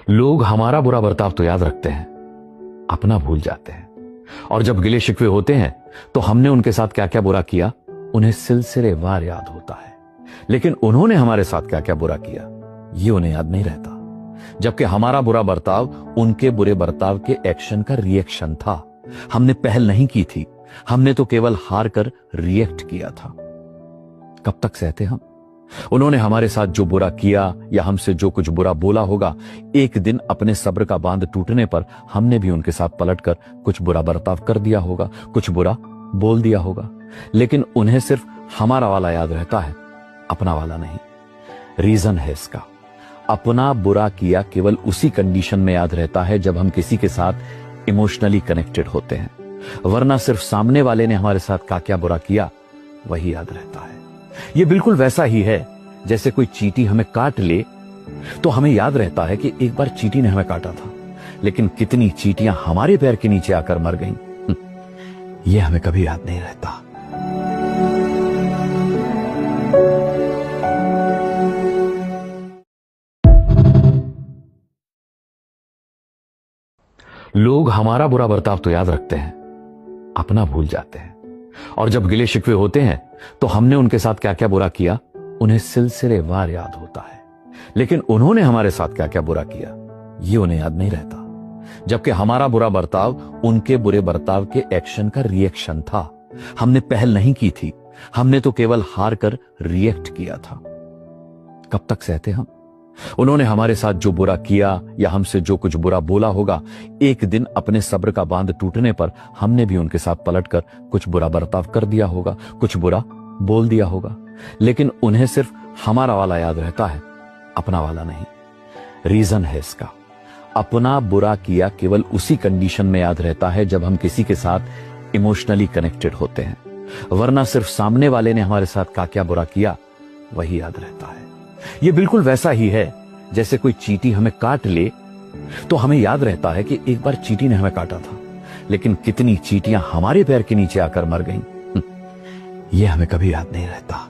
लोग हमारा बुरा बर्ताव तो याद रखते हैं, अपना भूल जाते हैं। और जब गिले शिकवे होते हैं तो हमने उनके साथ क्या क्या बुरा किया उन्हें सिलसिलेवार याद होता है, लेकिन उन्होंने हमारे साथ क्या क्या बुरा किया ये उन्हें याद नहीं रहता। जबकि हमारा बुरा बर्ताव उनके बुरे बर्ताव के एक्शन का रिएक्शन था। हमने पहल नहीं की थी, हमने तो केवल हार कर रिएक्ट किया था। कब तक सहते हम? उन्होंने हमारे साथ जो बुरा किया या हमसे जो कुछ बुरा बोला होगा, एक दिन अपने सब्र का बांध टूटने पर हमने भी उनके साथ पलटकर कुछ बुरा बर्ताव कर दिया होगा, कुछ बुरा बोल दिया होगा। लेकिन उन्हें सिर्फ हमारा वाला याद रहता है, अपना वाला नहीं। रीजन है इसका, अपना बुरा किया केवल उसी कंडीशन में याद रहता है जब हम किसी के साथ इमोशनली कनेक्टेड होते हैं, वरना सिर्फ सामने वाले ने हमारे साथ क्या क्या बुरा किया वही याद रहता है। ये बिल्कुल वैसा ही है जैसे कोई चींटी हमें काट ले तो हमें याद रहता है कि एक बार चींटी ने हमें काटा था, लेकिन कितनी चींटियां हमारे पैर के नीचे आकर मर गईं, ये हमें कभी याद नहीं रहता। लोग हमारा बुरा बर्ताव तो याद रखते हैं, अपना भूल जाते हैं। और जब गिले शिकवे होते हैं तो हमने उनके साथ क्या क्या बुरा किया उन्हें सिलसिलेवार याद होता है, लेकिन उन्होंने हमारे साथ क्या क्या बुरा किया ये उन्हें याद नहीं रहता। जबकि हमारा बुरा बर्ताव उनके बुरे बर्ताव के एक्शन का रिएक्शन था। हमने पहल नहीं की थी, हमने तो केवल हार कर रिएक्ट किया था। कब तक सहते हम? उन्होंने हमारे साथ जो बुरा किया या हमसे जो कुछ बुरा बोला होगा, एक दिन अपने सब्र का बांध टूटने पर हमने भी उनके साथ पलटकर कुछ बुरा बर्ताव कर दिया होगा, कुछ बुरा बोल दिया होगा। लेकिन उन्हें सिर्फ हमारा वाला याद रहता है, अपना वाला नहीं। रीजन है इसका, अपना बुरा किया केवल उसी कंडीशन में याद रहता है जब हम किसी के साथ इमोशनली कनेक्टेड होते हैं, वरना सिर्फ सामने वाले ने हमारे साथ क्या क्या बुरा किया वही याद रहता है। ये बिल्कुल वैसा ही है जैसे कोई चींटी हमें काट ले तो हमें याद रहता है कि एक बार चींटी ने हमें काटा था, लेकिन कितनी चींटियां हमारे पैर के नीचे आकर मर गईं, ये हमें कभी याद नहीं रहता।